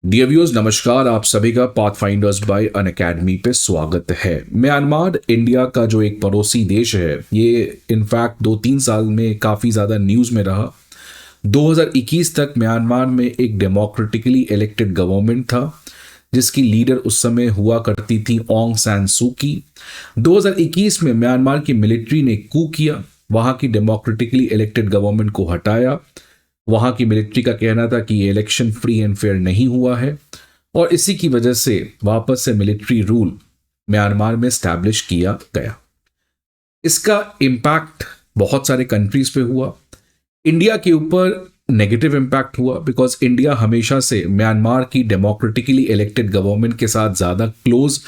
Dear viewers, नमस्कार। आप सभी का पाथफाइंडर्स बाय अनअकैडमी पे स्वागत है। म्यांमार इंडिया का जो एक पड़ोसी देश है, ये इनफैक्ट 2-3 साल में काफ़ी ज़्यादा न्यूज़ में रहा। 2021 तक म्यांमार में एक डेमोक्रेटिकली इलेक्टेड गवर्नमेंट था जिसकी लीडर उस समय हुआ करती थी ऑन्ग सैन सू की। 2021 में म्यांमार की मिलिट्री ने कू किया, वहाँ की डेमोक्रेटिकली इलेक्टेड गवर्नमेंट को हटाया। वहाँ की मिलिट्री का कहना था कि ये इलेक्शन फ्री एंड फेयर नहीं हुआ है और इसी की वजह से वापस से मिलिट्री रूल म्यांमार में स्टैब्लिश किया गया। इसका इम्पैक्ट बहुत सारे कंट्रीज पे हुआ। इंडिया के ऊपर नेगेटिव इम्पैक्ट हुआ बिकॉज इंडिया हमेशा से म्यांमार की डेमोक्रेटिकली इलेक्टेड गवर्नमेंट के साथ ज़्यादा क्लोज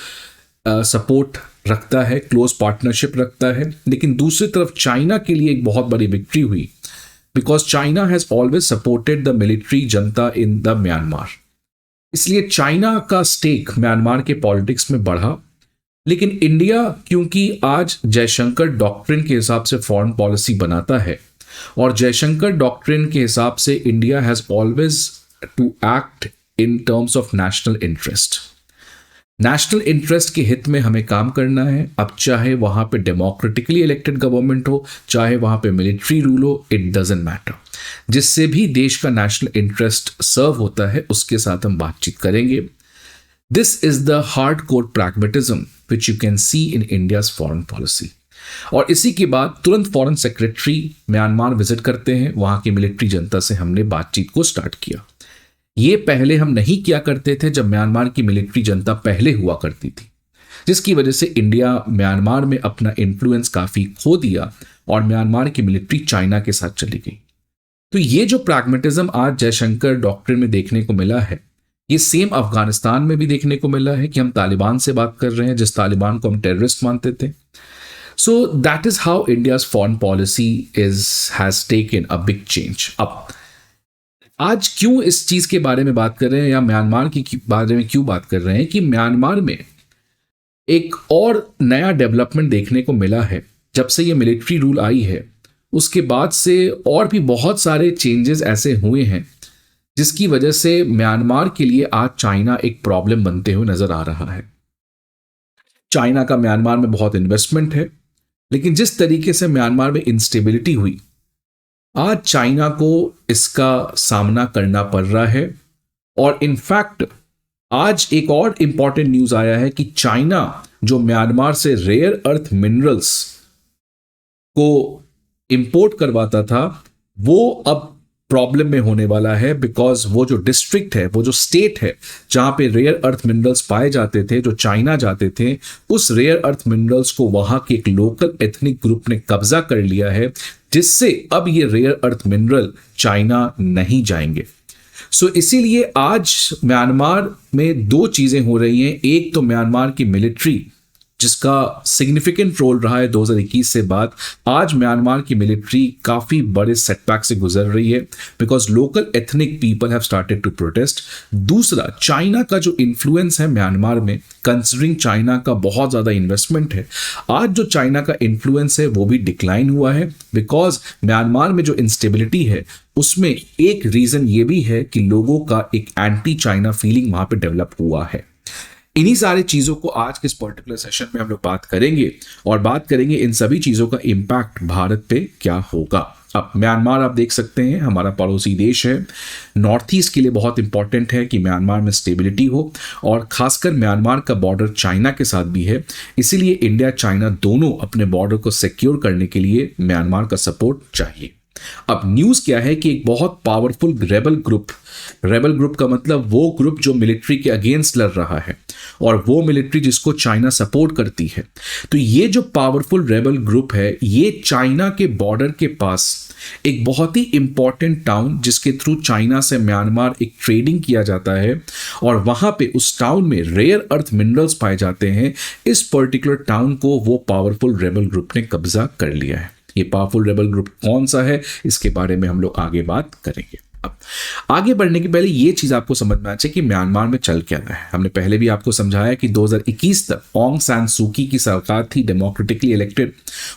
सपोर्ट रखता है, क्लोज पार्टनरशिप रखता है। लेकिन दूसरी तरफ चाइना के लिए एक बहुत बड़ी विक्ट्री हुई because China has always supported the military Janata in the Myanmar. इसलिए चाइना का स्टेक म्यांमार के पॉलिटिक्स में बढ़ा। लेकिन इंडिया क्योंकि आज जयशंकर डॉक्ट्रिन के हिसाब से फॉरेन पॉलिसी बनाता है और जयशंकर डॉक्ट्रिन के हिसाब से India has always to act in terms of national interest. National interest के हित में हमें काम करना है। अब चाहे वहां पे डेमोक्रेटिकली इलेक्टेड गवर्नमेंट हो, चाहे वहां पे मिलिट्री रूल हो, इट डजेंट मैटर। जिससे भी देश का नेशनल इंटरेस्ट सर्व होता है उसके साथ हम बातचीत करेंगे। This is the hard core pragmatism which you can see in India's foreign policy. और इसी के बाद तुरंत फॉरेन सेक्रेटरी म्यांमार विजिट करते हैं। वहां की मिलिट्री जनता से हमने बातचीत को स्टार्ट किया। ये पहले हम नहीं किया करते थे जब म्यांमार की मिलिट्री जनता पहले हुआ करती थी, जिसकी वजह से इंडिया म्यांमार में अपना इन्फ्लुएंस काफी खो दिया और म्यांमार की मिलिट्री चाइना के साथ चली गई। तो ये जो प्रैग्मेटिज्म आज जयशंकर डॉक्ट्रिन में देखने को मिला है, ये सेम अफगानिस्तान में भी देखने को मिला है कि हम तालिबान से बात कर रहे हैं, जिस तालिबान को हम टेररिस्ट मानते थे। So that is how India's foreign policy has taken a big change. अब आज क्यों इस चीज के बारे में बात कर रहे हैं या म्यांमार की बारे में क्यों बात कर रहे हैं कि म्यांमार में एक और नया डेवलपमेंट देखने को मिला है। जब से ये मिलिट्री रूल आई है उसके बाद से और भी बहुत सारे चेंजेस ऐसे हुए हैं जिसकी वजह से म्यांमार के लिए आज चाइना एक प्रॉब्लम बनते हुए नजर आ रहा है। चाइना का म्यांमार में बहुत इन्वेस्टमेंट है, लेकिन जिस तरीके से म्यांमार में इंस्टेबिलिटी हुई, आज चाइना को इसका सामना करना पड़ रहा है। और इनफैक्ट आज एक और इंपॉर्टेंट न्यूज आया है कि चाइना जो म्यांमार से रेयर अर्थ मिनरल्स को इंपोर्ट करवाता था, वो अब प्रॉब्लम में होने वाला है बिकॉज वो जो डिस्ट्रिक्ट है, वो जो स्टेट है जहां पे रेयर अर्थ मिनरल्स पाए जाते थे, जो चाइना जाते थे, उस रेयर अर्थ मिनरल्स को वहां के एक लोकल एथनिक ग्रुप ने कब्जा कर लिया है, जिससे अब ये रेयर अर्थ मिनरल चाइना नहीं जाएंगे। सो इसीलिए आज म्यांमार में दो चीजें हो रही हैं। एक तो म्यांमार की मिलिट्री जिसका सिग्निफिकेंट रोल रहा है 2021 से बाद, आज म्यांमार की मिलिट्री काफी बड़े सेटबैक से गुजर रही है because local ethnic people have started to protest. दूसरा, चाइना का जो इन्फ्लुएंस है म्यांमार में, कंसिडरिंग चाइना का बहुत ज्यादा इन्वेस्टमेंट है, आज जो चाइना का इन्फ्लुएंस है वो भी डिक्लाइन हुआ है बिकॉज म्यांमार में जो इंस्टेबिलिटी है उसमें एक रीजन ये भी है कि लोगों का एक एंटी चाइना फीलिंग वहां पे डेवलप हुआ है। इन्हीं सारी चीजों को आज के इस पर्टिकुलर सेशन में हम लोग बात करेंगे और बात करेंगे इन सभी चीजों का इम्पैक्ट भारत पे क्या होगा। अब म्यांमार आप देख सकते हैं हमारा पड़ोसी देश है, नॉर्थ ईस्ट के लिए बहुत इंपॉर्टेंट है कि म्यांमार में स्टेबिलिटी हो और खासकर म्यांमार का बॉर्डर चाइना के साथ भी है। इसीलिए इंडिया चाइना दोनों अपने बॉर्डर को सिक्योर करने के लिए म्यांमार का सपोर्ट चाहिए। अब न्यूज क्या है कि एक बहुत पावरफुल रेबल ग्रुप का मतलब वो ग्रुप जो मिलिट्री के अगेंस्ट लड़ रहा है और वो मिलिट्री जिसको चाइना सपोर्ट करती है, तो ये जो पावरफुल रेबल ग्रुप है ये चाइना के बॉर्डर के पास एक बहुत ही इंपॉर्टेंट टाउन जिसके थ्रू चाइना से म्यांमार एक ट्रेडिंग किया जाता है और वहां पे उस टाउन में रेयर अर्थ मिनरल्स पाए जाते हैं, इस पर्टिकुलर टाउन को वो पावरफुल रेबल ग्रुप ने कब्जा कर लिया है। ये पावरफुल रेबल ग्रुप कौन सा है इसके बारे में हम लोग आगे बात करेंगे। अब आगे बढ़ने के पहले ये चीज आपको समझ में आना चाहिए कि म्यांमार में चल क्या रहा है। हमने पहले भी आपको समझाया कि 2021 तक ऑंग सान सूकी की सरकार थी, डेमोक्रेटिकली इलेक्टेड।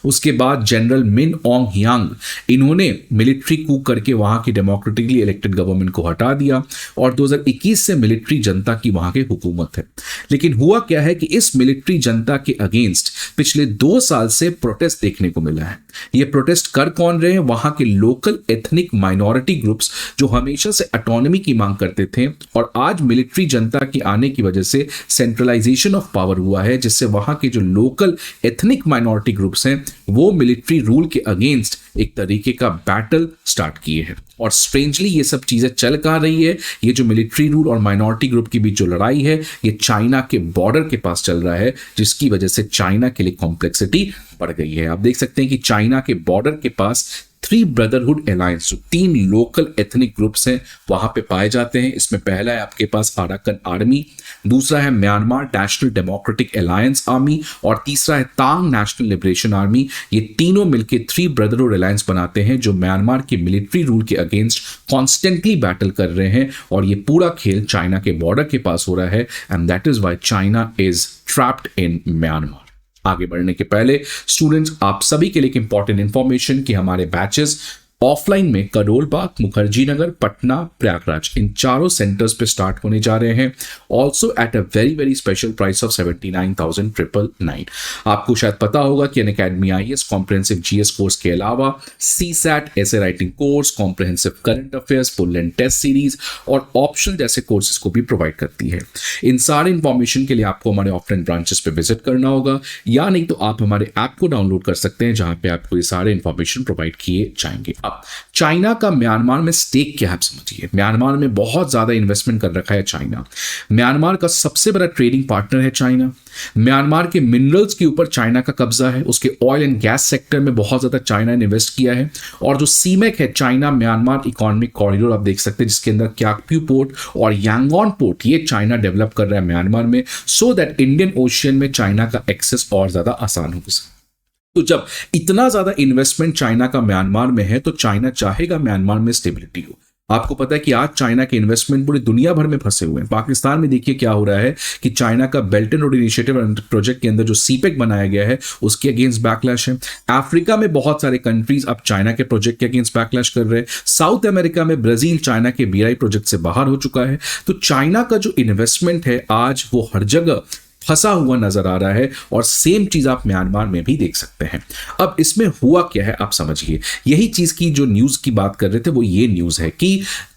उसके बाद जनरल मिन ऑंग ह्यांग, इन्होंने मिलिट्री कू करके वहां की डेमोक्रेटिकली इलेक्टेड गवर्नमेंट को हटा दिया और 2021 से मिलिट्री जनता की वहां की हुकूमत है। लेकिन हुआ क्या है कि इस मिलिट्री जनता के अगेंस्ट पिछले 2 साल से प्रोटेस्ट देखने को मिला है। ये प्रोटेस्ट कर कौन रहे हैं? वहां के लोकल एथनिक माइनॉरिटी ग्रुप्स जो हमेशा से ऑटोनॉमी की मांग करते थे, और आज मिलिट्री जनता के आने की वजह से सेंट्रलाइजेशन ऑफ पावर हुआ है, जिससे वहां के जो लोकल एथनिक माइनॉरिटी ग्रुप्स हैं वो मिलिट्री रूल के अगेंस्ट एक तरीके का बैटल स्टार्ट किए हैं। और स्ट्रेंजली ये सब चीजें चल कहां रही है? ये जो मिलिट्री रूल और माइनॉरिटी ग्रुप के बीच जो लड़ाई है ये चाइना के बॉर्डर के पास चल रहा है, जिसकी वजह से चाइना के लिए कॉम्प्लेक्सिटी बढ़ गई है। आप देख सकते हैं कि चाइना के बॉर्डर के पास 3 ब्रदरहुड अलायंस, जो 3 लोकल एथनिक ग्रुप्स हैं वहां पे पाए जाते हैं। इसमें पहला है आपके पास अराकन आर्मी, दूसरा है Myanmar national democratic alliance army, और तीसरा है तांग नेशनल लिबरेशन आर्मी। ये तीनों मिलकर 3 ब्रदरहुड अलायंस बनाते हैं जो म्यांमार के मिलिट्री रूल के अगेंस्ट कॉन्स्टेंटली बैटल कर रहे हैं, और ये पूरा खेल चाइना के बॉर्डर के पास हो रहा है, and that is why China is trapped in Myanmar. आगे बढ़ने के पहले स्टूडेंट्स, आप सभी के लिए एक इंपॉर्टेंट इंफॉर्मेशन कि हमारे बैचेस ऑफलाइन में करोल बाग, मुखर्जी नगर, पटना, प्रयागराज, इन चारों सेंटर्स पे स्टार्ट होने जा रहे हैं, also at a very very special price of 79,999। आपको शायद पता होगा कि Unacademy IAS comprehensive GS course के अलावा सीसैट, ऐसे writing course, comprehensive current affairs, full and test series और ऑप्शनल जैसे कोर्सेज को भी प्रोवाइड करती है। इन सारे इंफॉर्मेशन के लिए आपको हमारे ऑफलाइन ब्रांचेस पे विजिट करना होगा, या नहीं तो आप हमारे ऐप को डाउनलोड कर सकते हैं जहां पे आपको ये सारे इंफॉर्मेशन प्रोवाइड किए जाएंगे। चाइना का म्यांमार में स्टेक क्या है आप समझिए। म्यांमार में बहुत ज्यादा इन्वेस्टमेंट कर रखा है चाइना। म्यांमार का सबसे बड़ा ट्रेडिंग पार्टनर है चाइना। म्यांमार के मिनरल्स के ऊपर चाइना का कब्जा है। उसके ऑयल एंड गैस सेक्टर में बहुत ज्यादा चाइना ने इन्वेस्ट किया है। और जो सीमेक है, चाइना म्यांमार इकोनॉमिक कॉरिडोर, आप देख सकते हैं जिसके अंदर क्याक्प्यू पोर्ट और यांगोन पोर्ट ये चाइना डेवलप कर रहा है म्यांमार में, सो दैट इंडियन ओशियन में चाइना का एक्सेस और ज्यादा आसान हो सके। तो जब इतना ज्यादा इन्वेस्टमेंट चाइना का म्यांमार में है तो चाइना चाहेगा म्यांमार में स्टेबिलिटी हो। आपको पता है कि आज चाइना के इन्वेस्टमेंट पूरी दुनिया भर में फंसे हुए हैं। पाकिस्तान में देखिए क्या हो रहा है कि चाइना का belt and road initiative project के अंदर जो सीपेक बनाया गया है उसके अगेंस्ट बैकलैश है। अफ्रीका में बहुत सारे कंट्रीज अब चाइना के प्रोजेक्ट के अगेंस्ट बैकलैश कर रहे हैं। साउथ अमेरिका में ब्राजील चाइना के बीआई प्रोजेक्ट से बाहर हो चुका है। तो चाइना का जो इन्वेस्टमेंट है आज वो हर जगह फंसा हुआ नजर आ रहा है, और सेम चीज आप म्यांमार में भी देख सकते हैं। अब इसमें हुआ क्या है आप समझिए। यही चीज की जो न्यूज की बात कर रहे थे वो ये न्यूज है कि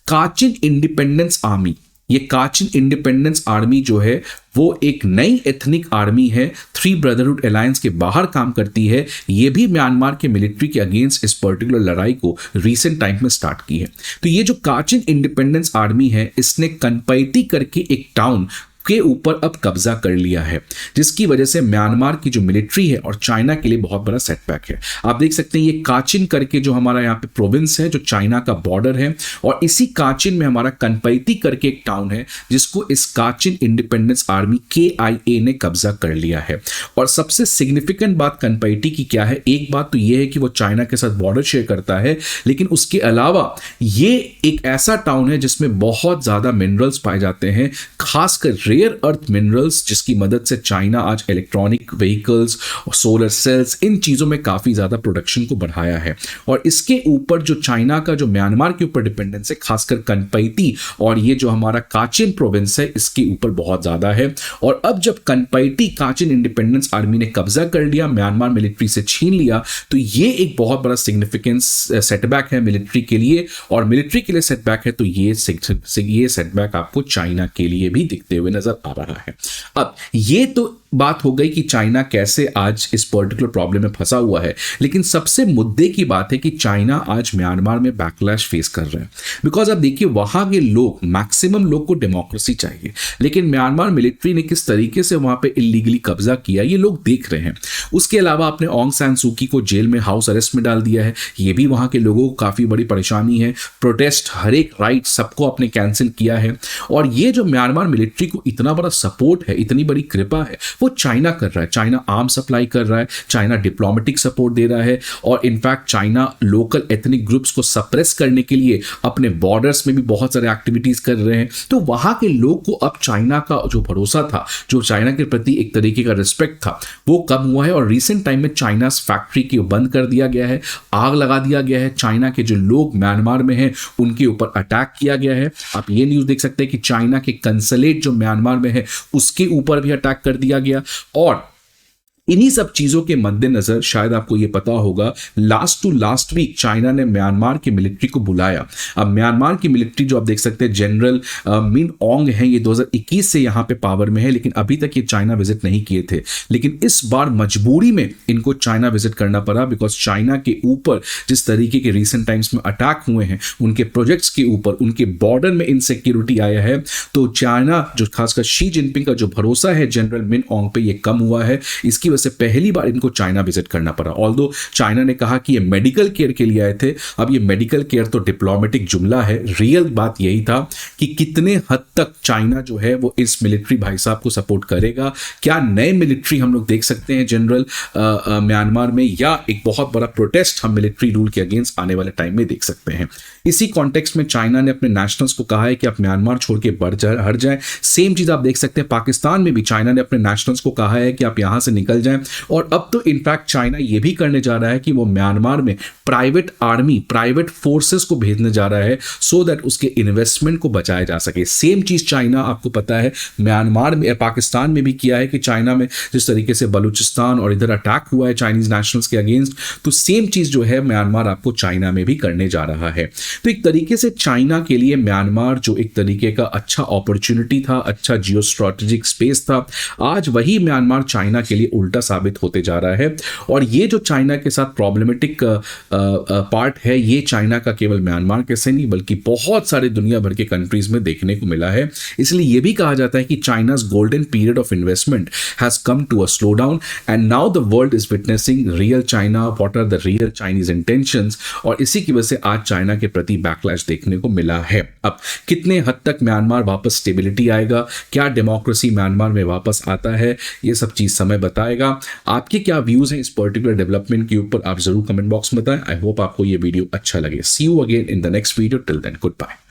काचिन इंडिपेंडेंस आर्मी, ये काचिन इंडिपेंडेंस आर्मी जो है वो एक नई एथनिक आर्मी है, 3 ब्रदरहुड अलायंस के बाहर काम करती है। ये भी म्यांमार के मिलिट्री के अगेंस्ट इस पर्टिकुलर लड़ाई को रीसेंट टाइम में स्टार्ट की है। तो ये जो काचिन इंडिपेंडेंस आर्मी है इसने कनपैती करके एक टाउन के ऊपर अब कब्जा कर लिया है, जिसकी वजह से म्यांमार की जो मिलिट्री है और चाइना के लिए बहुत बड़ा सेटबैक है। आप देख सकते हैं ये काचिन करके जो हमारा यहाँ पे प्रोविंस है जो चाइना का बॉर्डर है, और इसी काचिन में हमारा कनपैती करके एक टाउन है जिसको इस काचिन इंडिपेंडेंस आर्मी KIA ने कब्जा कर लिया है। और सबसे सिग्निफिकेंट बात कनपैती की क्या है? एक बात तो ये है कि वो चाइना के साथ बॉर्डर शेयर करता है, लेकिन उसके अलावा ये एक ऐसा टाउन है जिसमें बहुत ज्यादा मिनरल्स पाए जाते हैं, खासकर रेयर अर्थ मिनरल्स, जिसकी मदद से चाइना आज इलेक्ट्रॉनिक व्हीकल्स और सोलर सेल्स इन चीजों में काफी ज्यादा प्रोडक्शन को बढ़ाया है। और इसके ऊपर जो चाइना का जो म्यांमार के ऊपर डिपेंडेंस है, खासकर कनपैती और ये जो हमारा काचिन प्रोविंस है इसके ऊपर बहुत ज्यादा है। और अब जब कनपैती काचिन इंडिपेंडेंस आर्मी ने कब्जा कर लिया, म्यांमार मिलिट्री से छीन लिया, तो ये एक बहुत बड़ा सिग्निफिकेंस सेटबैक है मिलिट्री के लिए, और मिलिट्री के लिए सेटबैक है तो ये सेटबैक आपको चाइना के लिए भी दिखते हुए नजर आ रहा है। अब ये तो बात हो गई कि चाइना कैसे आज इस पर्टिकुलर प्रॉब्लम में फंसा हुआ है, लेकिन सबसे मुद्दे की बात है कि चाइना आज म्यांमार में बैकलैश फेस कर रहा है। बिकॉज अब देखिए वहां के लोग, मैक्सिमम लोग को डेमोक्रेसी चाहिए, लेकिन म्यांमार मिलिट्री ने किस तरीके से वहां पे इलीगली कब्जा किया ये लोग देख रहे हैं। उसके अलावा आपने ऑंग सान सूकी को जेल में हाउस अरेस्ट में डाल दिया है, ये भी वहां के लोगों को काफी बड़ी परेशानी है। प्रोटेस्ट, हर एक राइट सबको आपने कैंसिल किया है। और ये जो म्यांमार मिलिट्री को इतना बड़ा सपोर्ट है, इतनी बड़ी कृपा है, वो चाइना कर रहा है। चाइना आर्म सप्लाई कर रहा है, चाइना डिप्लोमेटिक सपोर्ट दे रहा है, और in fact China local ethnic groups को सप्रेस करने के लिए अपने बॉर्डर्स में भी बहुत सारे एक्टिविटीज कर रहे हैं। तो वहां के लोग को अब चाइना का जो भरोसा था, जो चाइना के प्रति एक तरीके का रिस्पेक्ट था, वो कम हुआ है। और रिसेंट टाइम में चाइना फैक्ट्री को बंद कर दिया गया है, आग लगा दिया गया है, चाइना के जो लोग म्यांमार में हैं उनके ऊपर अटैक किया गया है। आप ये न्यूज देख सकते हैं कि चाइना के कंसुलेट जो म्यांमार में है उसके ऊपर भी अटैक कर दिया गया। और इन्हीं सब चीजों के मद्देनजर शायद आपको ये पता होगा, last to last week China ने म्यांमार की मिलिट्री को बुलाया। अब म्यांमार की मिलिट्री जो आप देख सकते हैं, जनरल मिन ओंग हैं, ये 2021 से यहां पे पावर में है, लेकिन अभी तक ये चाइना विजिट नहीं किए थे। लेकिन इस बार मजबूरी में इनको चाइना विजिट करना पड़ा, बिकॉज चाइना के ऊपर जिस तरीके के रिसेंट टाइम्स में अटैक हुए हैं, उनके प्रोजेक्ट्स के ऊपर, उनके बॉर्डर में इनसिक्योरिटी आया है, तो चाइना जो खासकर शी जिनपिंग का जो भरोसा है जनरल मिन ओंग पे, ये कम हुआ है। इसकी से पहली बार इनको चाइना विजिट करना पड़ा। ऑल्दो चाइना ने कहा कि ये मेडिकल केयर के लिए आए थे। अब ये मेडिकल केयर तो डिप्लोमेटिक जुमला है, रियल बात यही था कि कितने हद तक चाइना जो है वो इस मिलिट्री भाई साहब को सपोर्ट करेगा। क्या नए मिलिट्री हम लोग देख सकते हैं जनरल म्यांमार में, या एक बहुत बड़ा प्रोटेस्ट हम मिलिट्री रूल के अगेंस्ट आने वाले टाइम में देख सकते हैं। इसी कॉन्टेक्स्ट में चाइना ने अपने नेशनल्स को कहा है कि आप म्यांमार छोड़ के हट जाएं। सेम चीज आप देख सकते हैं पाकिस्तान में भी चाइना ने अपने नेशनल्स को कहा है कि आप यहां से निकल जाएं। और अब तो इनफैक्ट चाइना ये भी करने जा रहा है कि वो म्यांमार में प्राइवेट आर्मी, प्राइवेट फोर्सेस को भेजने जा रहा है, सो दैट उसके इन्वेस्टमेंट को बचाया जा सके। सेम चीज चाइना आपको पता है म्यांमार में, पाकिस्तान में भी किया है कि चाइना में जिस तरीके से बलूचिस्तान और इधर अटैक हुआ है चाइनीज नेशनल्स के अगेंस्ट, तो सेम चीज जो है म्यांमार आपको चाइना में भी करने जा रहा है। तो एक तरीके से चाइना के लिए म्यांमार जो एक तरीके का अच्छा अपॉर्चुनिटी था, अच्छा जियो स्ट्रेटेजिक स्पेस था, आज वही म्यांमार चाइना के लिए उल्टा साबित होते जा रहा है। और ये जो चाइना के साथ प्रॉब्लमेटिक पार्ट है, ये चाइना का केवल म्यांमार के से नहीं बल्कि बहुत सारे दुनिया भर के कंट्रीज में देखने को मिला है। इसलिए ये भी कहा जाता है कि China's golden period of investment has come to a slow down, and now the world is witnessing real China, what are the real Chinese intentions. और इसी की वजह से आज चाइना के प्रति बैकलैश देखने को मिला है। अब कितने हद तक म्यांमार वापस स्टेबिलिटी आएगा, क्या डेमोक्रेसी म्यांमार में वापस आता है, ये सब चीज समय बताएगा। आपके क्या व्यूज हैं इस पर्टिकुलर डेवलपमेंट के ऊपर, आप जरूर कमेंट बॉक्स में बताएं। आई होप आपको ये वीडियो अच्छा लगे। See you again in the next video, till then good bye.